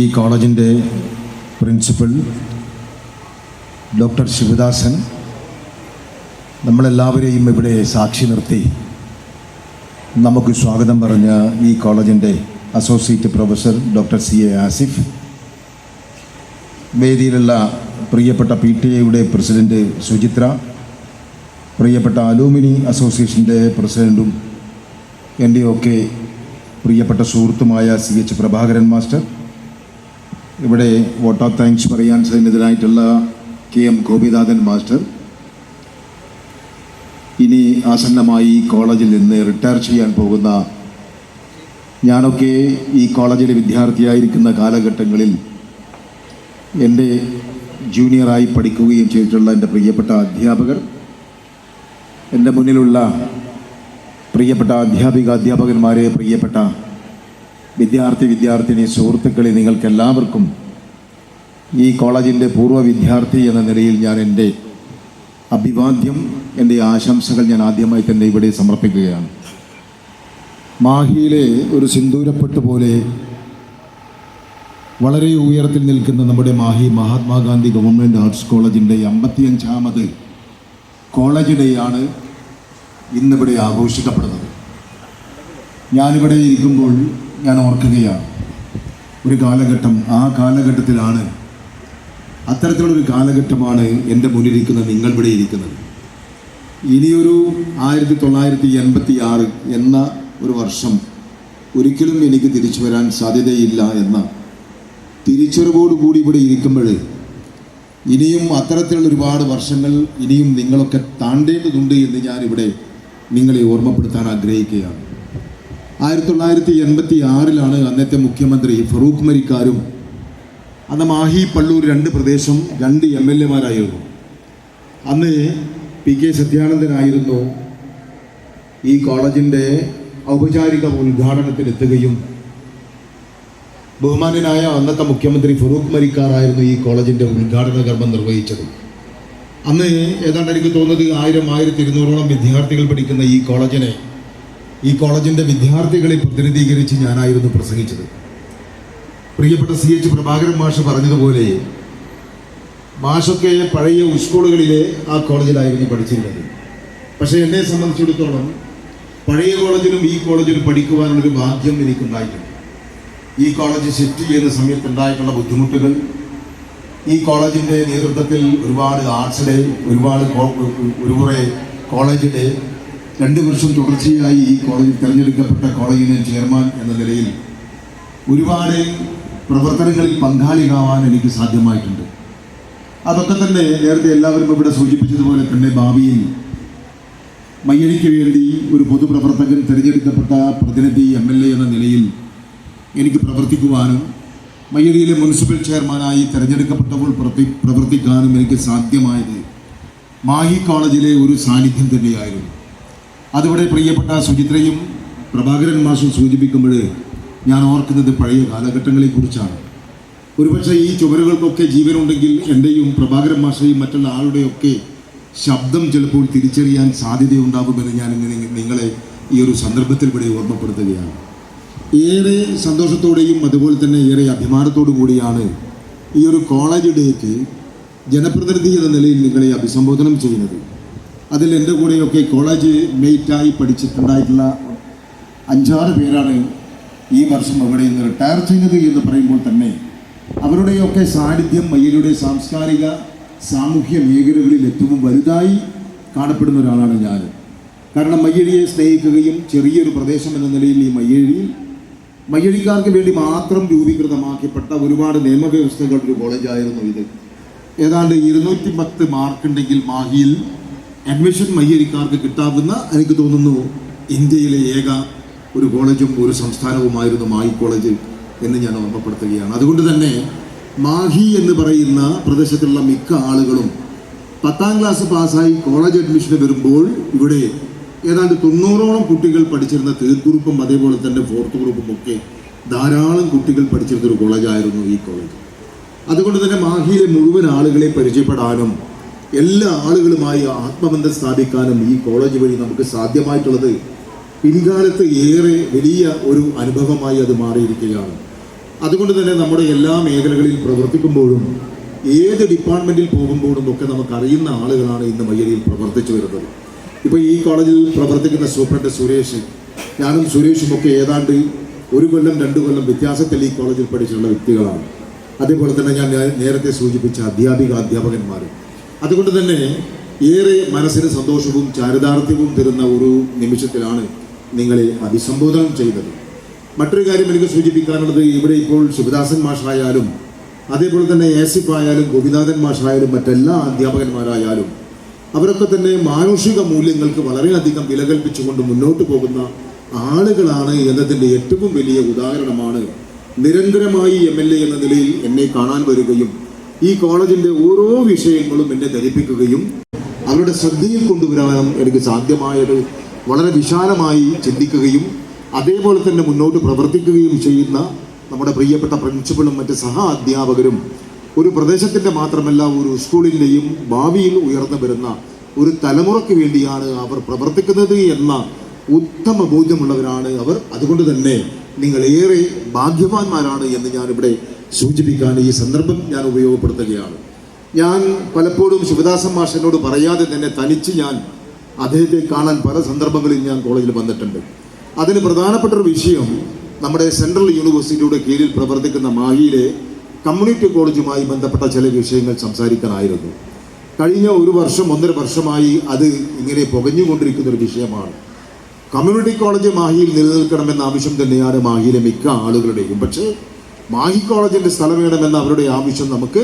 ഈ കോളേജിൻ്റെ principal doctor Sivadasan നമ്മളെല്ലാവരെയും ഇവിടെ സാക്ഷി നിർത്തി നമുക്ക് സ്വാഗതം പറഞ്ഞ ഈ കോളേജിൻ്റെ associate professor doctor CA Asif, വേദിയിലുള്ള പ്രിയപ്പെട്ട PTA പ്രസിഡന്റ് സുചിത്ര, പ്രിയപ്പെട്ട അലൂമിനി അസോസിയേഷൻ്റെ പ്രസിഡൻറ്റും എൻ്റെയൊക്കെ പ്രിയപ്പെട്ട സുഹൃത്തുമായ CH പ്രഭാകരൻ മാസ്റ്റർ, ഇവിടെ വോട്ട് ഓഫ് താങ്ക്സ് പറയാൻ സന്നിധനായിട്ടുള്ള KM ഗോപിനാഥൻ മാസ്റ്റർ, ഇനി ആസന്നമായി ഈ കോളേജിൽ നിന്ന് റിട്ടയർ ചെയ്യാൻ പോകുന്ന ഞാനൊക്കെ ഈ കോളേജിലെ വിദ്യാർത്ഥിയായിരിക്കുന്ന കാലഘട്ടങ്ങളിൽ എൻ്റെ ജൂനിയറായി പഠിക്കുകയും ചെയ്തിട്ടുള്ള എൻ്റെ പ്രിയപ്പെട്ട അധ്യാപകർ, എൻ്റെ മുന്നിലുള്ള പ്രിയപ്പെട്ട അധ്യാപകന്മാരെ, പ്രിയപ്പെട്ട വിദ്യാർത്ഥിനി സുഹൃത്തുക്കളെ, നിങ്ങൾക്കെല്ലാവർക്കും ഈ കോളേജിൻ്റെ പൂർവ്വ വിദ്യാർത്ഥി എന്ന നിലയിൽ ഞാൻ എൻ്റെ അഭിവാദ്യം, എൻ്റെ ആശംസകൾ ഞാൻ ആദ്യമായി തന്നെ ഇവിടെ സമർപ്പിക്കുകയാണ്. മാഹിയിലെ ഒരു സിന്ദൂരപ്പെട്ട് പോലെ വളരെ ഉയരത്തിൽ നിൽക്കുന്ന നമ്മുടെ മാഹി മഹാത്മാഗാന്ധി ഗവൺമെൻറ് ആർട്സ് കോളേജിൻ്റെ 55ാമത് കോളേജ് ഡേയാണ് ഇന്നിവിടെ ആഘോഷിക്കപ്പെടുന്നത്. ഞാനിവിടെ ഇരിക്കുമ്പോൾ ഞാൻ ഓർക്കുകയാണ്, ഒരു കാലഘട്ടം, ആ കാലഘട്ടത്തിലാണ്, അത്തരത്തിലുള്ളൊരു കാലഘട്ടമാണ് എൻ്റെ മുന്നിലിരിക്കുന്ന നിങ്ങളിവിടെ ഇരിക്കുന്നത്. ഇനിയൊരു 1986 എന്ന ഒരു വർഷം ഒരിക്കലും എനിക്ക് തിരിച്ചു വരാൻ സാധ്യതയില്ല എന്ന തിരിച്ചറിവോടുകൂടി ഇവിടെ ഇരിക്കുമ്പോൾ ഇനിയും അത്തരത്തിലുള്ള ഒരുപാട് വർഷങ്ങൾ ഇനിയും നിങ്ങളൊക്കെ താണ്ടേണ്ടതുണ്ട് എന്ന് ഞാനിവിടെ നിങ്ങളെ ഓർമ്മപ്പെടുത്താൻ ആഗ്രഹിക്കുകയാണ്. 1986 അന്നത്തെ മുഖ്യമന്ത്രി ഫറൂഖ് മരിക്കാരും അന്ന് മാഹി പള്ളൂർ 2 പ്രദേശം 2 MLA-മാരായിരുന്നു. അന്ന് PK സത്യാനന്ദനായിരുന്നു ഈ കോളേജിൻ്റെ ഔപചാരിക ഉദ്ഘാടനത്തിനെത്തുകയും ബഹുമാന്യനായ അന്നത്തെ മുഖ്യമന്ത്രി ഫറൂഖ് മരിക്കാറായിരുന്നു ഈ കോളേജിൻ്റെ ഉദ്ഘാടന കർമ്മം നിർവഹിച്ചത്. അന്ന് ഏതാണ്ട് എനിക്ക് തോന്നുന്നത് 1000-1200ഓളം വിദ്യാർത്ഥികൾ പഠിക്കുന്ന ഈ കോളേജിൻ്റെ വിദ്യാർത്ഥികളെ പ്രതിനിധീകരിച്ച് ഞാനായിരുന്നു പ്രസംഗിച്ചത്. പ്രിയപ്പെട്ട CH പ്രഭാകരൻ മാഷ് പറഞ്ഞതുപോലെ മാഷൊക്കെ പഴയ സ്കൂളുകളിലെ ആ കോളേജിലായിരുന്നു പഠിച്ചിരുന്നത്. പക്ഷേ എന്നെ സംബന്ധിച്ചിടത്തോളം പഴയ കോളേജിലും ഈ കോളേജിലും പഠിക്കുവാനുള്ളൊരു ഭാഗ്യം എനിക്കുണ്ടായിട്ടുണ്ട്. ഈ കോളേജ് ഷിഫ്റ്റ് ചെയ്യുന്ന സമയത്തുണ്ടായിട്ടുള്ള ബുദ്ധിമുട്ടുകൾ, ഈ കോളേജിൻ്റെ നേതൃത്വത്തിൽ ഒരുപാട് ആർട്സ് ഡേ, ഒരു കുറേ കോളേജ് ഡേ, 2 വർഷം തുടർച്ചയായി ഈ കോളേജിൽ തിരഞ്ഞെടുക്കപ്പെട്ട കോളേജിലെ ചെയർമാൻ എന്ന നിലയിൽ ഒരുപാട് പ്രവർത്തനങ്ങളിൽ പങ്കാളിയാവാൻ എനിക്ക് സാധ്യമായിട്ടുണ്ട്. അതൊക്കെ തന്നെ നേരത്തെ എല്ലാവരും ഇവിടെ സൂചിപ്പിച്ചതുപോലെ തന്നെ ഭാവിയിൽ മയ്യഴിക്ക് വേണ്ടി ഒരു പൊതുപ്രവർത്തകൻ തിരഞ്ഞെടുക്കപ്പെട്ട പ്രതിനിധി MLA എന്ന നിലയിൽ എനിക്ക് പ്രവർത്തിക്കുവാനും മയ്യഴിയിലെ മുനിസിപ്പൽ ചെയർമാനായി തിരഞ്ഞെടുക്കപ്പെട്ടപ്പോൾ പ്രവർത്തിക്കാനും എനിക്ക് സാധ്യമായത് മാഹി കോളേജിലെ ഒരു സാന്നിധ്യം തന്നെയായിരുന്നു. അതിവിടെ പ്രിയപ്പെട്ട സുചിത്രയും പ്രഭാകരൻ മാഷും സൂചിപ്പിക്കുമ്പോൾ ഞാൻ ഓർക്കുന്നത് പഴയ കാലഘട്ടങ്ങളെക്കുറിച്ചാണ്. ഒരുപക്ഷെ ഈ ചുമരുകൾക്കൊക്കെ ജീവനുണ്ടെങ്കിൽ എൻ്റെയും പ്രഭാകരൻ മാഷയും മറ്റുള്ള ആളുടെയൊക്കെ ശബ്ദം ചിലപ്പോൾ തിരിച്ചറിയാൻ സാധ്യതയുണ്ടാകുമെന്ന് ഞാൻ നിങ്ങളെ ഈ ഒരു സന്ദർഭത്തിൽ ഇവിടെ ഓർമ്മപ്പെടുത്തുകയാണ്. ഏറെ സന്തോഷത്തോടെയും അതുപോലെ തന്നെ ഏറെ അഭിമാനത്തോടു കൂടിയാണ് ഈ ഒരു കോളേജ് ഡേക്ക് ജനപ്രതിനിധി എന്ന നിലയിൽ നിങ്ങളെ അഭിസംബോധനം ചെയ്യുന്നത്. അതിൽ എൻ്റെ കൂടെയൊക്കെ കോളേജ് മെയ്റ്റായി പഠിച്ചിട്ടുണ്ടായിട്ടുള്ള 5-6 പേരാണ് ഈ വർഷം അവിടെ നിന്ന് റിട്ടയർ ചെയ്യുന്നത് എന്ന് പറയുമ്പോൾ തന്നെ അവരുടെയൊക്കെ സാന്നിധ്യം മയ്യഴിയുടെ സാംസ്കാരിക സാമൂഹ്യ മേഖലകളിൽ ഏറ്റവും വലുതായി കാണപ്പെടുന്ന ഒരാളാണ് ഞാൻ. കാരണം മയ്യഴിയെ സ്നേഹിക്കുകയും ചെറിയൊരു പ്രദേശം എന്ന നിലയിൽ ഈ മയ്യഴിക്കാർക്ക് വേണ്ടി മാത്രം രൂപീകൃതമാക്കപ്പെട്ട ഒരുപാട് നിയമവ്യവസ്ഥകളുടെ ഒരു കോളേജായിരുന്നു ഇത്. ഏതാണ്ട് 210 മാർക്കുണ്ടെങ്കിൽ മാഹിയിൽ അഡ്മിഷൻ മയ്യഴിക്കാർക്ക് കിട്ടാവുന്ന, എനിക്ക് തോന്നുന്നു ഇന്ത്യയിലെ ഏക ഒരു കോളേജും ഒരു സംസ്ഥാനവുമായിരുന്നു മാഹി കോളേജ് എന്ന് ഞാൻ ഓർമ്മപ്പെടുത്തുകയാണ്. അതുകൊണ്ട് തന്നെ മാഹി എന്ന് പറയുന്ന പ്രദേശത്തുള്ള മിക്ക ആളുകളും 10ാം ക്ലാസ് പാസ്സായി കോളേജ് അഡ്മിഷന് വരുമ്പോൾ ഇവിടെ ഏതാണ്ട് 90ഓളം കുട്ടികൾ പഠിച്ചിരുന്ന തേർഡ് ഗ്രൂപ്പും അതേപോലെ തന്നെ 4th ഗ്രൂപ്പും ഒക്കെ ധാരാളം കുട്ടികൾ പഠിച്ചിരുന്ന ഒരു കോളേജായിരുന്നു ഈ കോളേജ്. അതുകൊണ്ട് തന്നെ മാഹിയിലെ മുഴുവൻ ആളുകളെ പരിചയപ്പെടാനും എല്ലാ ആളുകളുമായി ആത്മബന്ധം സ്ഥാപിക്കാനും ഈ കോളേജ് വഴി നമുക്ക് സാധ്യമായിട്ടുള്ളത് പിൽക്കാലത്ത് ഏറെ വലിയ ഒരു അനുഭവമായി അത് മാറിയിരിക്കുകയാണ്. അതുകൊണ്ട് തന്നെ നമ്മുടെ എല്ലാ മേഖലകളിൽ പ്രവർത്തിക്കുമ്പോഴും ഏത് ഡിപ്പാർട്ട്മെൻറ്റിൽ പോകുമ്പോഴും ഒക്കെ നമുക്കറിയുന്ന ആളുകളാണ് ഇന്ന് മയ്യഴിയിൽ പ്രവർത്തിച്ചു വരുന്നത്. ഇപ്പോൾ ഈ കോളേജിൽ പ്രവർത്തിക്കുന്ന സൂപ്രണ്ട് സുരേഷ്, ഞാനും സുരേഷും ഒക്കെ ഏതാണ്ട് 1 കൊല്ലം 2 കൊല്ലം വ്യത്യാസത്തിൽ ഈ കോളേജിൽ പഠിച്ചിട്ടുള്ള വ്യക്തികളാണ്. അതേപോലെ തന്നെ ഞാൻ നേരത്തെ സൂചിപ്പിച്ച അധ്യാപകന്മാർ. അതുകൊണ്ട് തന്നെ ഏറെ മനസ്സിന് സന്തോഷവും ചാരിതാർത്ഥ്യവും തരുന്ന ഒരു നിമിഷത്തിലാണ് നിങ്ങളെ അഭിസംബോധനം ചെയ്തത്. മറ്റൊരു കാര്യം എനിക്ക് സൂചിപ്പിക്കാനുള്ളത്, ഇവിടെ ഇപ്പോൾ ശിവദാസൻ മാഷായാലും അതേപോലെ തന്നെ ഏസിഫ് ആയാലും ഗോപിനാഥൻ മാഷായാലും മറ്റെല്ലാ അധ്യാപകന്മാരായാലും അവരൊക്കെ തന്നെ മാനുഷിക മൂല്യങ്ങൾക്ക് വളരെയധികം വില കൽപ്പിച്ചുകൊണ്ട് മുന്നോട്ട് പോകുന്ന ആളുകളാണ് എന്നതിൻ്റെ ഏറ്റവും വലിയ ഉദാഹരണമാണ് നിരന്തരമായി MLA എന്ന നിലയിൽ എന്നെ കാണാൻ വരികയും ഈ കോളേജിൻ്റെ ഓരോ വിഷയങ്ങളും എന്നെ ധരിപ്പിക്കുകയും അവരുടെ ശ്രദ്ധയിൽ കൊണ്ടുവരാനും എനിക്ക് സാധ്യമായത് വളരെ വിശാലമായി ചിന്തിക്കുകയും അതേപോലെ തന്നെ മുന്നോട്ട് പ്രവർത്തിക്കുകയും ചെയ്യുന്ന നമ്മുടെ പ്രിയപ്പെട്ട പ്രിൻസിപ്പളും മറ്റ് സഹ അധ്യാപകരും ഒരു പ്രദേശത്തിൻ്റെ മാത്രമല്ല ഒരു സ്കൂളിൻ്റെയും ഭാവിയിൽ ഉയർന്നു വരുന്ന ഒരു തലമുറയ്ക്ക് വേണ്ടിയാണ് അവർ പ്രവർത്തിക്കുന്നത് എന്ന ഉത്തമ ബോധ്യമുള്ളവരാണ് അവർ. അതുകൊണ്ട് തന്നെ നിങ്ങളേറെ ഭാഗ്യവാന്മാരാണ് എന്ന് ഞാനിവിടെ സൂചിപ്പിക്കാൻ ഈ സന്ദർഭം ഞാൻ ഉപയോഗപ്പെടുത്തുകയാണ്. ഞാൻ പലപ്പോഴും ശിവദാസൻ മാഷിനോട് പറയാതെ തന്നെ തനിച്ച് ഞാൻ അദ്ദേഹത്തെ കാണാൻ പല സന്ദർഭങ്ങളിൽ ഞാൻ കോളേജിൽ വന്നിട്ടുണ്ട്. അതിന് പ്രധാനപ്പെട്ട ഒരു വിഷയം നമ്മുടെ സെൻട്രൽ യൂണിവേഴ്സിറ്റിയുടെ കീഴിൽ പ്രവർത്തിക്കുന്ന മാഹിയിലെ കമ്മ്യൂണിറ്റി കോളേജുമായി ബന്ധപ്പെട്ട ചില വിഷയങ്ങൾ സംസാരിക്കാനായിരുന്നു. കഴിഞ്ഞ 1 വർഷം 1.5 വർഷമായി അത് ഇങ്ങനെ പുകഞ്ഞുകൊണ്ടിരിക്കുന്ന ഒരു വിഷയമാണ്. കമ്മ്യൂണിറ്റി കോളേജ് മാഹിയിൽ നിലനിൽക്കണമെന്ന ആവശ്യം തന്നെയാണ് മാഹിയിലെ മിക്ക ആളുകളുടെയും. പക്ഷേ മാഹി കോളേജിൻ്റെ സ്ഥലം വേണമെന്ന അവരുടെ ആവശ്യം നമുക്ക്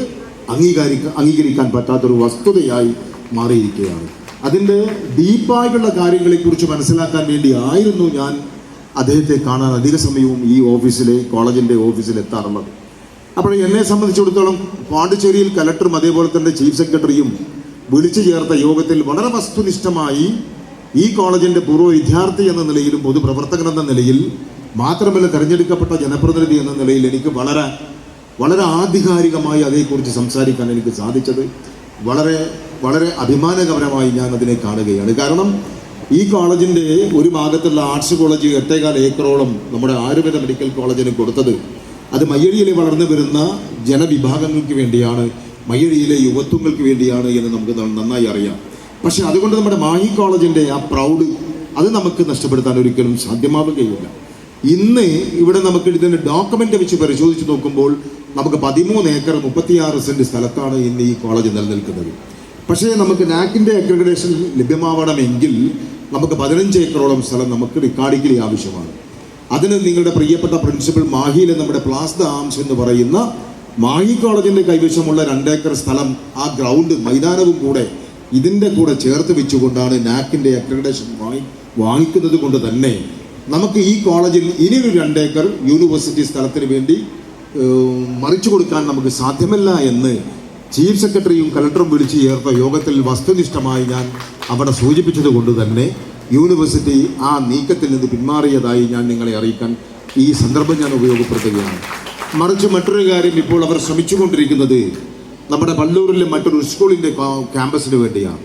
അംഗീകരിക്കാൻ പറ്റാത്തൊരു വസ്തുതയായി മാറിയിരിക്കുകയാണ്. അതിൻ്റെ ഡീപ്പായിട്ടുള്ള കാര്യങ്ങളെക്കുറിച്ച് മനസ്സിലാക്കാൻ വേണ്ടി ആയിരുന്നു ഞാൻ അദ്ദേഹത്തെ കാണാൻ അധിക സമയവും ഈ കോളേജിൻ്റെ ഓഫീസിൽ എത്താറുള്ളത്. അപ്പോൾ എന്നെ സംബന്ധിച്ചിടത്തോളം പാണ്ടിച്ചേരിയിൽ കലക്ടറും അതേപോലെ തന്നെ ചീഫ് സെക്രട്ടറിയും വിളിച്ചു ചേർത്ത യോഗത്തിൽ വളരെ വസ്തുനിഷ്ഠമായി ഈ കോളേജിൻ്റെ പൂർവ്വ വിദ്യാർത്ഥി എന്ന നിലയിലും പൊതുപ്രവർത്തകൻ എന്ന നിലയിൽ മാത്രമല്ല തിരഞ്ഞെടുക്കപ്പെട്ട ജനപ്രതിനിധി എന്ന നിലയിൽ എനിക്ക് വളരെ വളരെ ആധികാരികമായി അതേക്കുറിച്ച് സംസാരിക്കാൻ എനിക്ക് സാധിച്ചത് വളരെ വളരെ അഭിമാനകരമായി ഞാൻ അതിനെ കാണുകയാണ്. കാരണം ഈ കോളേജിൻ്റെ ഒരു ഭാഗത്തുള്ള ആർട്സ് കോളേജ് 8.25 ഏക്കറോളം നമ്മുടെ ആയുർവേദ മെഡിക്കൽ കോളേജിന് കൊടുത്തത് അത് മയ്യഴിയിലെ വളർന്നു വരുന്ന ജനവിഭാഗങ്ങൾക്ക് വേണ്ടിയാണ്, മയ്യഴിയിലെ യുവത്വങ്ങൾക്ക് വേണ്ടിയാണ് എന്ന് നമുക്ക് നന്നായി അറിയാം. പക്ഷെ അതുകൊണ്ട് നമ്മുടെ മാഹി കോളേജിൻ്റെ ആ പ്രൗഡ് അത് നമുക്ക് നഷ്ടപ്പെടുത്താൻ ഒരിക്കലും സാധ്യമാവുകയില്ല. ഇന്ന് ഇവിടെ നമുക്ക് ഇതിൻ്റെ ഡോക്യുമെൻ്റ് വെച്ച് പരിശോധിച്ച് നോക്കുമ്പോൾ നമുക്ക് 13 ഏക്കർ 36 സെൻറ്റ് സ്ഥലത്താണ് ഇന്ന് ഈ കോളേജ് നിലനിൽക്കുന്നത്. പക്ഷേ നമുക്ക് നാക്കിൻ്റെ അക്രഡിറ്റേഷൻ ലഭ്യമാവണമെങ്കിൽ നമുക്ക് 15 ഏക്കറോളം സ്ഥലം നമുക്ക് റിക്കാർഡിക്കലി ആവശ്യമാണ്. അതിന് നിങ്ങളുടെ പ്രിയപ്പെട്ട പ്രിൻസിപ്പൽ മാഹിയിലെ നമ്മുടെ പ്ലാസ് ദ ആംസ് എന്ന് പറയുന്ന മാഹി കോളേജിൻ്റെ കൈവശമുള്ള 2 ഏക്കർ സ്ഥലം, ആ ഗ്രൗണ്ട് മൈതാനവും കൂടെ ഇതിൻ്റെ കൂടെ ചേർത്ത് വെച്ചുകൊണ്ടാണ് നാക്കിൻ്റെ അക്രഡിറ്റേഷൻ വാങ്ങിക്കുന്നത് കൊണ്ട് തന്നെ നമുക്ക് ഈ കോളേജിൽ ഇനിയൊരു 2 ഏക്കർ യൂണിവേഴ്സിറ്റി സ്ഥലത്തിന് വേണ്ടി മറിച്ചു കൊടുക്കാൻ നമുക്ക് സാധ്യമല്ല എന്ന് ചീഫ് സെക്രട്ടറിയും കലക്ടറും വിളിച്ചു ചേർത്ത യോഗത്തിൽ വസ്തുനിഷ്ഠമായി ഞാൻ അവിടെ സൂചിപ്പിച്ചത് കൊണ്ട് തന്നെ യൂണിവേഴ്സിറ്റി ആ നീക്കത്തിൽ നിന്ന് പിന്മാറിയതായി ഞാൻ നിങ്ങളെ അറിയിക്കാൻ ഈ സന്ദർഭം ഞാൻ ഉപയോഗപ്പെടുത്തുകയാണ്. മറിച്ച് മറ്റൊരു കാര്യം, ഇപ്പോൾ അവർ ശ്രമിച്ചുകൊണ്ടിരിക്കുന്നത് നമ്മുടെ പള്ളൂരിലെ മറ്റൊരു സ്കൂളിൻ്റെ ക്യാമ്പസിന് വേണ്ടിയാണ്.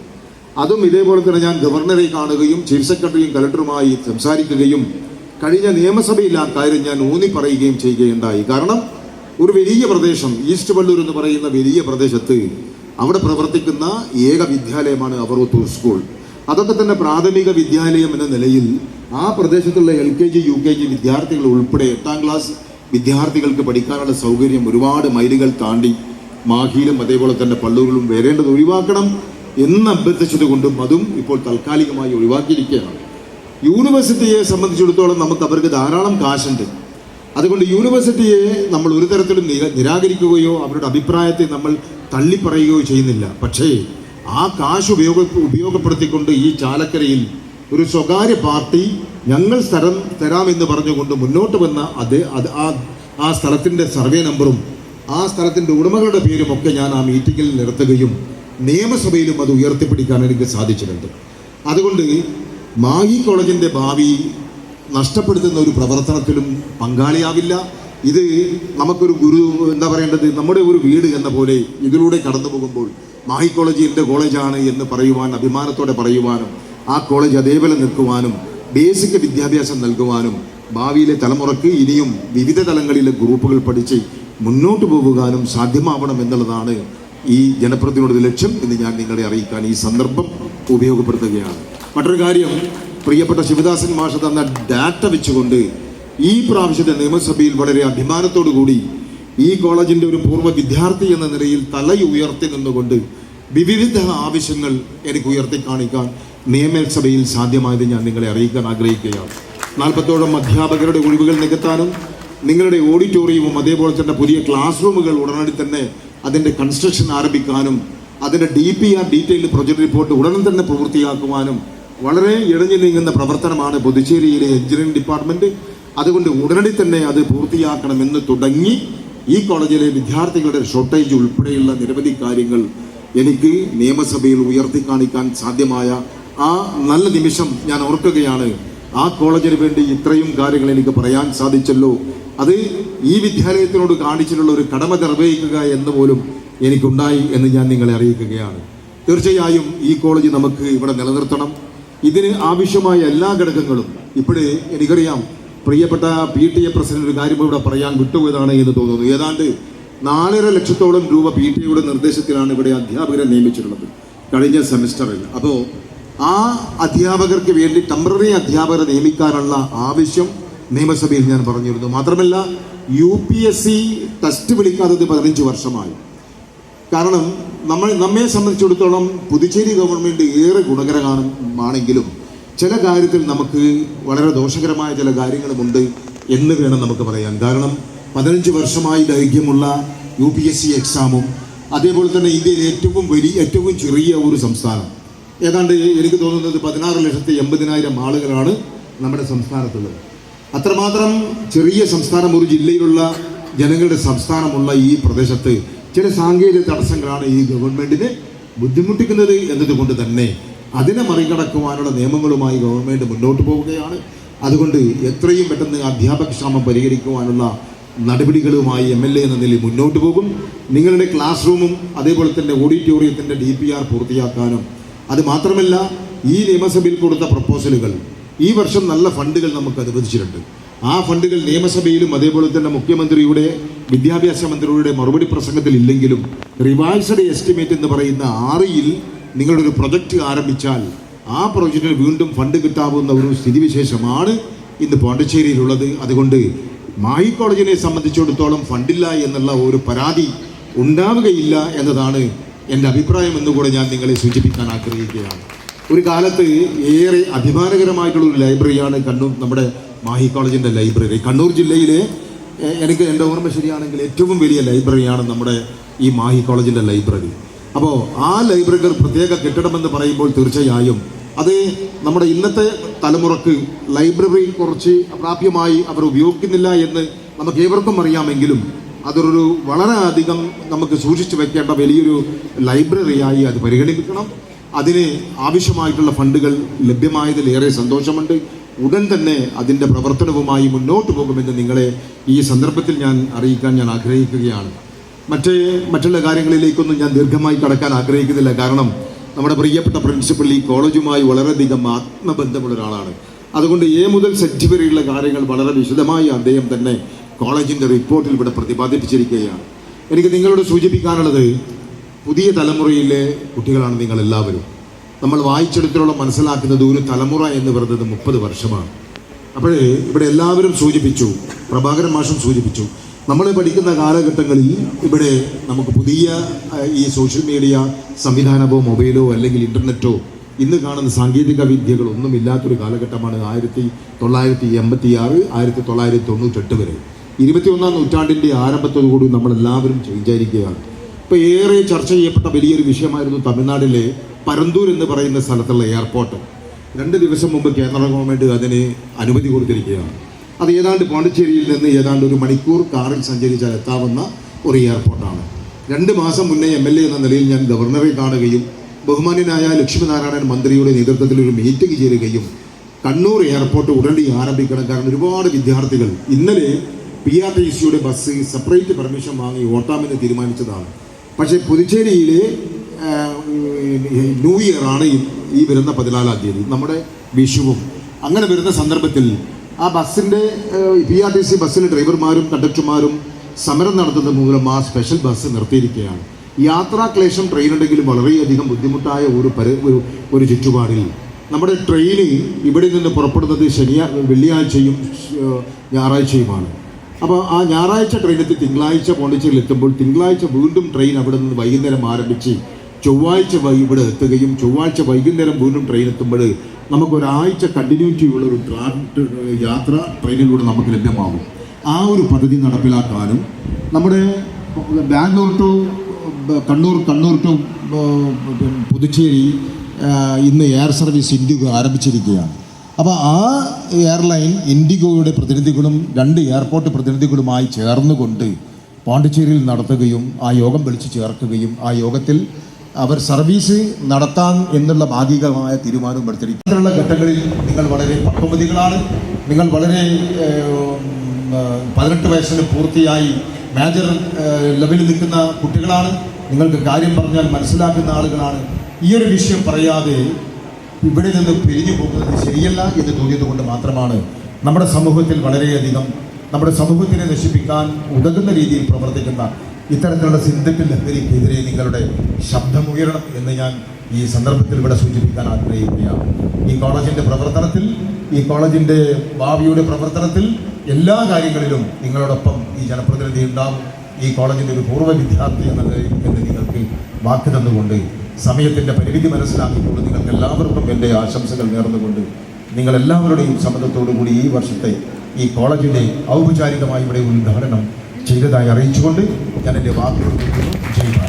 അതും ഇതേപോലെ തന്നെ ഞാൻ ഗവർണറെ കാണുകയും ചീഫ് സെക്രട്ടറിയും കലക്ടറുമായി സംസാരിക്കുകയും കഴിഞ്ഞ നിയമസഭയിൽ ആ കാര്യം ഞാൻ ഊന്നി പറയുകയും ചെയ്യുകയുണ്ടായി. കാരണം ഒരു വലിയ പ്രദേശം, ഈസ്റ്റ് പള്ളൂർ എന്ന് പറയുന്ന വലിയ പ്രദേശത്ത് അവിടെ പ്രവർത്തിക്കുന്ന ഏക വിദ്യാലയമാണ് അവറോത്തൂർ സ്കൂൾ. അതൊക്കെ തന്നെ പ്രാഥമിക വിദ്യാലയം എന്ന നിലയിൽ ആ പ്രദേശത്തുള്ള LKG UKG വിദ്യാർത്ഥികൾ ഉൾപ്പെടെ 8ാം ക്ലാസ് വിദ്യാർത്ഥികൾക്ക് പഠിക്കാനുള്ള സൗകര്യം ഒരുപാട് മൈലുകൾ താണ്ടി മാഹിയിലും അതേപോലെ തന്നെ പള്ളൂരിലും വരേണ്ടത് ഒഴിവാക്കണം എന്ന് അഭ്യർത്ഥിച്ചത് കൊണ്ടും അതും ഇപ്പോൾ താൽക്കാലികമായി ഒഴിവാക്കിയിരിക്കുകയാണ്. യൂണിവേഴ്സിറ്റിയെ സംബന്ധിച്ചിടത്തോളം നമുക്ക് അവർക്ക് ധാരാളം കാശുണ്ട്. അതുകൊണ്ട് യൂണിവേഴ്സിറ്റിയെ നമ്മൾ ഒരു തരത്തിലും നിരാകരിക്കുകയോ അവരുടെ അഭിപ്രായത്തെ നമ്മൾ തള്ളിപ്പറയുകയോ ചെയ്യുന്നില്ല. പക്ഷേ ആ കാശ് ഉപയോഗപ്പെടുത്തിക്കൊണ്ട് ഈ ചാലക്കരയിൽ ഒരു സ്വകാര്യ പാർട്ടി ഞങ്ങൾ സ്ഥലം തരാമെന്ന് പറഞ്ഞുകൊണ്ട് മുന്നോട്ട് വന്ന ആ സ്ഥലത്തിൻ്റെ സർവേ നമ്പറും ആ സ്ഥലത്തിൻ്റെ ഉടമകളുടെ പേരുമൊക്കെ ഞാൻ ആ മീറ്റിങ്ങിൽ നിർത്തുകയും നിയമസഭയിലും അത് ഉയർത്തിപ്പിടിക്കാൻ എനിക്ക് സാധിച്ചിട്ടുണ്ട്. അതുകൊണ്ട് മാഹി കോളേജിൻ്റെ ഭാവി നഷ്ടപ്പെടുത്തുന്ന ഒരു പ്രവർത്തനത്തിലും പങ്കാളിയാവില്ല. ഇത് നമുക്കൊരു എന്താ പറയേണ്ടത്, നമ്മുടെ ഒരു വീട് എന്ന പോലെ ഇതിലൂടെ കടന്നു പോകുമ്പോൾ മാഹി കോളേജ് എൻ്റെ കോളേജാണ് എന്ന് പറയുവാൻ, അഭിമാനത്തോടെ പറയുവാനും ആ കോളേജ് അതേപോലെ നിൽക്കുവാനും ബേസിക് വിദ്യാഭ്യാസം നൽകുവാനും ഭാവിയിലെ തലമുറക്ക് ഇനിയും വിവിധ തലങ്ങളിലെ ഗ്രൂപ്പുകൾ പഠിച്ച് മുന്നോട്ട് പോകാനും സാധ്യമാവണം എന്നുള്ളതാണ് ഈ ജനപ്രതിനിധിയുടെ ലക്ഷ്യം എന്ന് ഞാൻ നിങ്ങളെ അറിയിക്കാൻ ഈ സന്ദർഭം ഉപയോഗപ്പെടുത്തുകയാണ്. മറ്റൊരു കാര്യം, പ്രിയപ്പെട്ട ശിവദാസൻ മാഷ് തന്ന ഡാറ്റ വെച്ചുകൊണ്ട് ഈ പ്രാവശ്യത്തെ നിയമസഭയിൽ വളരെ അഭിമാനത്തോടു കൂടി ഈ കോളേജിൻ്റെ ഒരു പൂർവ്വ വിദ്യാർത്ഥി എന്ന നിലയിൽ തലയുയർത്തി നിന്നുകൊണ്ട് വിവിധ ആവശ്യങ്ങൾ എനിക്ക് ഉയർത്തി കാണിക്കാൻ നിയമസഭയിൽ സാധ്യമായത് ഞാൻ നിങ്ങളെ അറിയിക്കാൻ ആഗ്രഹിക്കുകയാണ്. 40ഓളം അധ്യാപകരുടെ ഒഴിവുകൾ നികത്താനും നിങ്ങളുടെ ഓഡിറ്റോറിയവും അതേപോലെ തന്നെ പുതിയ ക്ലാസ് റൂമുകൾ ഉടനടി തന്നെ അതിൻ്റെ കൺസ്ട്രക്ഷൻ ആരംഭിക്കാനും അതിൻ്റെ DPR ഡീറ്റെയിൽഡ് പ്രൊജക്ട് റിപ്പോർട്ട് ഉടനെ തന്നെ പൂർത്തിയാക്കുവാനും വളരെ ഇഴഞ്ഞു നീങ്ങുന്ന പ്രവർത്തനമാണ് പുതുച്ചേരിയിലെ എഞ്ചിനീയറിംഗ് ഡിപ്പാർട്ട്മെൻറ്റ്. അതുകൊണ്ട് ഉടനടി തന്നെ അത് പൂർത്തിയാക്കണമെന്ന് തുടങ്ങി ഈ കോളേജിലെ വിദ്യാർത്ഥികളുടെ ഷോർട്ടേജ് ഉൾപ്പെടെയുള്ള നിരവധി കാര്യങ്ങൾ എനിക്ക് നിയമസഭയിൽ ഉയർത്തി കാണിക്കാൻ സാധ്യമായ ആ നല്ല നിമിഷം ഞാൻ ഓർക്കുകയാണ്. ആ കോളേജിന് വേണ്ടി ഇത്രയും കാര്യങ്ങൾ എനിക്ക് പറയാൻ സാധിച്ചല്ലോ, അത് ഈ വിദ്യാലയത്തിനോട് കാണിച്ചിട്ടുള്ള ഒരു കടമ നിർവഹിക്കുക എന്ന് പോലും എനിക്കുണ്ടായി എന്ന് ഞാൻ നിങ്ങളെ അറിയിക്കുകയാണ്. തീർച്ചയായും ഈ കോളേജ് നമുക്ക് ഇവിടെ നിലനിർത്തണം. ഇതിന് ആവശ്യമായ എല്ലാ ഘടകങ്ങളും ഇപ്പോഴേ എനിക്കറിയാം. പ്രിയപ്പെട്ട PTA പ്രസിഡന്റ് ഒരു കാര്യം ഇവിടെ പറയാൻ വിട്ടുപോയതാണ് എന്ന് തോന്നുന്നു. ഏതാണ്ട് 4.5 ലക്ഷത്തോളം രൂപ PTA നിർദ്ദേശത്തിലാണ് ഇവിടെ അധ്യാപകരെ നിയമിച്ചിട്ടുള്ളത് കഴിഞ്ഞ സെമിസ്റ്ററിൽ. അപ്പോൾ ആ അധ്യാപകർക്ക് വേണ്ടി ടെമ്പററി അധ്യാപകരെ നിയമിക്കാനുള്ള ആവശ്യം നിയമസഭയിൽ ഞാൻ പറഞ്ഞിരുന്നു. മാത്രമല്ല UPSC ടെസ്റ്റ് വിളിക്കാത്തത് 15 വർഷമായി. കാരണം നമ്മെ സംബന്ധിച്ചിടത്തോളം പുതുച്ചേരി ഗവൺമെൻറ് ഏറെ ഗുണകരമാണെങ്കിലും ചില കാര്യത്തിൽ നമുക്ക് വളരെ ദോഷകരമായ ചില കാര്യങ്ങളുമുണ്ട് എന്ന് വേണം നമുക്ക് പറയാൻ. കാരണം 15 വർഷമായി ദൈർഘ്യമുള്ള UPSC എക്സാമും അതേപോലെ തന്നെ ഇന്ത്യയിലെ ഏറ്റവും ചെറിയ ഒരു സംസ്ഥാനം, ഏതാണ്ട് എനിക്ക് തോന്നുന്നത് 16,80,000 ആളുകളാണ് നമ്മുടെ സംസ്ഥാനത്തുള്ളത്. അത്രമാത്രം ചെറിയ സംസ്ഥാനം, ഒരു ജില്ലയിലുള്ള ജനങ്ങളുടെ സംസ്ഥാനമുള്ള ഈ പ്രദേശത്ത് ചില സാങ്കേതിക തടസ്സങ്ങളാണ് ഈ ഗവൺമെൻറ്റിനെ ബുദ്ധിമുട്ടിക്കുന്നത് എന്നതുകൊണ്ട് തന്നെ അതിനെ മറികടക്കുവാനുള്ള നിയമങ്ങളുമായി ഗവൺമെൻറ് മുന്നോട്ട് പോവുകയാണ്. അതുകൊണ്ട് എത്രയും പെട്ടെന്ന് അധ്യാപക ക്ഷാമം പരിഹരിക്കുവാനുള്ള നടപടികളുമായി MLA എന്ന നിലയിൽ മുന്നോട്ട് പോകും. നിങ്ങളുടെ ക്ലാസ് റൂമും അതേപോലെ തന്നെ ഓഡിറ്റോറിയത്തിൻ്റെ DPR പൂർത്തിയാക്കാനും, അത് മാത്രമല്ല ഈ നിയമസഭയിൽ കൊടുത്ത പ്രപ്പോസലുകൾ ഈ വർഷം നല്ല ഫണ്ടുകൾ നമുക്ക് അനുവദിച്ചിട്ടുണ്ട്. ആ ഫണ്ടുകൾ നിയമസഭയിലും അതേപോലെ തന്നെ മുഖ്യമന്ത്രിയുടെ വിദ്യാഭ്യാസ മന്ത്രിയുടെ മറുപടി പ്രസംഗത്തിൽ ഇല്ലെങ്കിലും റിവൈസ്ഡ് എസ്റ്റിമേറ്റ് എന്ന് പറയുന്ന 6ൽ നിങ്ങളൊരു പ്രൊജക്റ്റ് ആരംഭിച്ചാൽ ആ പ്രൊജക്റ്റിന് വീണ്ടും ഫണ്ട് കിട്ടാവുന്ന ഒരു സ്ഥിതിവിശേഷമാണ് ഇന്ന് പോണ്ടിച്ചേരിയിലുള്ളത്. അതുകൊണ്ട് മാഹി കോളേജിനെ സംബന്ധിച്ചിടത്തോളം ഫണ്ടില്ല എന്നുള്ള ഒരു പരാതി ഉണ്ടാവുകയില്ല എന്നതാണ് എൻ്റെ അഭിപ്രായം എന്നുകൂടെ ഞാൻ നിങ്ങളെ സൂചിപ്പിക്കാൻ ആഗ്രഹിക്കുകയാണ്. ഒരു കാലത്ത് ഏറെ അഭിമാനകരമായിട്ടുള്ളൊരു ലൈബ്രറിയാണ് നമ്മുടെ മാഹി കോളേജിൻ്റെ ലൈബ്രറി. കണ്ണൂർ ജില്ലയിലെ എനിക്ക് എൻ്റെ ഓർമ്മ ശരിയാണെങ്കിൽ ഏറ്റവും വലിയ ലൈബ്രറിയാണ് നമ്മുടെ ഈ മാഹി കോളേജിൻ്റെ ലൈബ്രറി. അപ്പോൾ ആ ലൈബ്രറികൾ പ്രത്യേക കെട്ടിടമെന്ന് പറയുമ്പോൾ തീർച്ചയായും അത് നമ്മുടെ ഇന്നത്തെ തലമുറക്ക് ലൈബ്രറി കുറച്ച് പ്രാപ്യമായി അവർ ഉപയോഗിക്കുന്നില്ല എന്ന് നമുക്ക് ഏവർക്കും അറിയാമെങ്കിലും അതൊരു വളരെ അധികം നമുക്ക് സൂക്ഷിച്ചു വെക്കേണ്ട വലിയൊരു ലൈബ്രറിയായി അത് പരിഗണിക്കണം. അതിന് ആവശ്യമായിട്ടുള്ള ഫണ്ടുകൾ ലഭ്യമായതിൽ ഏറെ സന്തോഷമുണ്ട്. ഉടൻ തന്നെ അതിൻ്റെ പ്രവർത്തനവുമായി മുന്നോട്ട് പോകുമെന്ന് നിങ്ങളെ ഈ സന്ദർഭത്തിൽ ഞാൻ അറിയിക്കാൻ ഞാൻ ആഗ്രഹിക്കുകയാണ്. മറ്റുള്ള കാര്യങ്ങളിലേക്കൊന്നും ഞാൻ ദീർഘമായി കടക്കാൻ ആഗ്രഹിക്കുന്നില്ല. കാരണം നമ്മുടെ പ്രിയപ്പെട്ട പ്രിൻസിപ്പൽ ഈ കോളേജുമായി വളരെയധികം ആത്മബന്ധമുള്ള ഒരാളാണ്. അതുകൊണ്ട് A മുതൽ Z വരെയുള്ള കാര്യങ്ങൾ വളരെ വിശദമായി അദ്ദേഹം തന്നെ കോളേജിൻ്റെ റിപ്പോർട്ടിൽ ഇവിടെ പ്രതിപാദിപ്പിച്ചിരിക്കുകയാണ്. എനിക്ക് നിങ്ങളോട് സൂചിപ്പിക്കാനുള്ളത്, പുതിയ തലമുറയിലെ കുട്ടികളാണ് നിങ്ങളെല്ലാവരും. നമ്മൾ വായിച്ചെടുത്തോളം മനസ്സിലാക്കുന്നത് ഒരു തലമുറ എന്ന് പറയുന്നത് 30 വർഷമാണ്. അപ്പോഴേ ഇവിടെ എല്ലാവരും സൂചിപ്പിച്ചു, പ്രഭാകരൻ മാഷും സൂചിപ്പിച്ചു, നമ്മൾ പഠിക്കുന്ന കാലഘട്ടങ്ങളിൽ ഇവിടെ നമുക്ക് പുതിയ ഈ സോഷ്യൽ മീഡിയ സംവിധാനമോ മൊബൈലോ അല്ലെങ്കിൽ ഇൻ്റർനെറ്റോ ഇന്ന് കാണുന്ന സാങ്കേതിക വിദ്യകളൊന്നും ഇല്ലാത്തൊരു കാലഘട്ടമാണ് 1986, 1998 വരെ. 21-ാം നൂറ്റാണ്ടിൻ്റെ ആരംഭത്തോടുകൂടി നമ്മളെല്ലാവരും ചേഞ്ചായിരിക്കുകയാണ്. ഇപ്പോൾ ഏറെ ചർച്ച ചെയ്യപ്പെട്ട വലിയൊരു വിഷയമായിരുന്നു തമിഴ്നാട്ടിലെ പരന്തൂർ എന്ന് പറയുന്ന സ്ഥലത്തുള്ള എയർപോർട്ട്. 2 ദിവസം മുമ്പ് കേന്ദ്ര ഗവൺമെൻറ് അതിന് അനുമതി കൊടുത്തിരിക്കുകയാണ്. അത് ഏതാണ്ട് പോണ്ടിച്ചേരിയിൽ നിന്ന് ഏതാണ്ട് 1 മണിക്കൂർ കാറിൽ സഞ്ചരിച്ചാൽ എത്താവുന്ന ഒരു എയർപോർട്ടാണ്. 2 മാസം മുന്നേ MLA എന്ന നിലയിൽ ഞാൻ ഗവർണറെ കാണുകയും ബഹുമാന്യനായ ലക്ഷ്മിനാരായണൻ മന്ത്രിയുടെ നേതൃത്വത്തിൽ ഒരു മീറ്റിംഗ് ചേരുകയും കണ്ണൂർ എയർപോർട്ട് ഉടനടി ആരംഭിക്കണം. കാരണം ഒരുപാട് വിദ്യാർത്ഥികൾ ഇന്നലെ PRTCയുടെ ബസ് സെപ്പറേറ്റ് പെർമിഷൻ വാങ്ങി ഓട്ടാമെന്ന് തീരുമാനിച്ചതാണ്. പക്ഷേ പുതുച്ചേരിയിലെ ന്യൂ ഇയർ ആണ് ഈ വരുന്ന 14-ാം തീയതി. നമ്മുടെ വിഷുവും അങ്ങനെ വരുന്ന സന്ദർഭത്തിൽ ആ ബസ്സിൻ്റെ PRTC ബസ്സിലെ ഡ്രൈവർമാരും കണ്ടക്ടർമാരും സമരം നടത്തുന്നത് മൂലം ആ സ്പെഷ്യൽ ബസ് നിർത്തിയിരിക്കുകയാണ്. യാത്രാക്ലേശം ട്രെയിൻ ഉണ്ടെങ്കിലും വളരെയധികം ബുദ്ധിമുട്ടായ ഒരു ചുറ്റുപാടിൽ നമ്മുടെ ട്രെയിന് ഇവിടെ നിന്ന് പുറപ്പെടുന്നത് വെള്ളിയാഴ്ചയും ഞായറാഴ്ചയുമാണ്. അപ്പോൾ ആ ഞായറാഴ്ച ട്രെയിനെത്തി തിങ്കളാഴ്ച പോണ്ടിച്ചേരിയിൽ എത്തുമ്പോൾ തിങ്കളാഴ്ച വീണ്ടും ട്രെയിൻ അവിടെ നിന്ന് വൈകുന്നേരം ആരംഭിച്ച് ചൊവ്വാഴ്ച ഇവിടെ എത്തുകയും ചൊവ്വാഴ്ച വൈകുന്നേരം വീണ്ടും ട്രെയിൻ എത്തുമ്പോൾ നമുക്കൊരാഴ്ച കണ്ടിന്യൂറ്റിയുള്ള ഒരു യാത്ര ട്രെയിനിലൂടെ നമുക്ക് ലഭ്യമാകും. ആ ഒരു പദ്ധതി നടപ്പിലാക്കാനും നമ്മുടെ ബാംഗ്ലൂർ ടു കണ്ണൂർ ടു പുതുച്ചേരി ഇന്ന് എയർ സർവീസ് ഇൻഡിഗോ ആരംഭിച്ചിരിക്കുകയാണ്. അപ്പോൾ ആ എയർലൈൻ ഇൻഡിഗോയുടെ പ്രതിനിധികളും 2 എയർപോർട്ട് പ്രതിനിധികളുമായി ചേർന്നുകൊണ്ട് പോണ്ടിച്ചേരിയിൽ നടത്തുകയും ആ യോഗം വിളിച്ചു ചേർക്കുകയും ആ യോഗത്തിൽ അവർ സർവീസ് നടത്താൻ എന്നുള്ള ഭാഗികമായ തീരുമാനവും എടുത്തിരിക്കും. ഇത്തരമുള്ള ഘട്ടങ്ങളിൽ നിങ്ങൾ വളരെ പക്വമതികളാണ്. നിങ്ങൾ വളരെ 18 വയസ്സിന് പൂർത്തിയായി മേജർ ലെവലിൽ നിൽക്കുന്ന കുട്ടികളാണ്. നിങ്ങൾക്ക് കാര്യം പറഞ്ഞാൽ മനസ്സിലാക്കുന്ന ആളുകളാണ്. ഈ ഒരു വിഷയം പറയാതെ ഇവിടെ നിന്ന് പിരിഞ്ഞു പോകുന്നത് ശരിയല്ല എന്ന് തോന്നിയത് കൊണ്ട് മാത്രമാണ് നമ്മുടെ സമൂഹത്തിൽ വളരെയധികം നമ്മുടെ സമൂഹത്തിനെ നശിപ്പിക്കാൻ ഉതകുന്ന രീതിയിൽ പ്രവർത്തിക്കുന്ന ഇത്തരത്തിലുള്ള സിന്തറ്റിക് ലഹരിക്കെതിരെ നിങ്ങളുടെ ശബ്ദമുയരണം എന്ന് ഞാൻ ഈ സന്ദർഭത്തിൽ ഇവിടെ സൂചിപ്പിക്കാൻ ആഗ്രഹിക്കുകയാണ്. ഈ കോളേജിൻ്റെ പ്രവർത്തനത്തിൽ ഈ കോളേജിൻ്റെ ഭാവിയുടെ പ്രവർത്തനത്തിൽ എല്ലാ കാര്യങ്ങളിലും നിങ്ങളോടൊപ്പം ഈ ജനപ്രതിനിധി ഉണ്ടാകും. ഈ കോളേജിൻ്റെ ഒരു പൂർവ്വ വിദ്യാർത്ഥി എന്ന് നിങ്ങൾക്ക് വാക്ക് തന്നുകൊണ്ട് സമയത്തിൻ്റെ പരിമിതി മനസ്സിലാക്കിക്കൊണ്ട് നിങ്ങൾക്ക് എല്ലാവർക്കും എൻ്റെ ആശംസകൾ നേർന്നുകൊണ്ട് നിങ്ങളെല്ലാവരുടെയും സമ്മതത്തോടു കൂടി ഈ വർഷത്തെ ഈ കോളേജിൻ്റെ ഔപചാരികമായി ഇവിടെ ഉദ്ഘാടനം ചെയ്തതായി അറിയിച്ചുകൊണ്ട് ഞാൻ എൻ്റെ വാക്കുകൾ ചെയ്യുന്നു.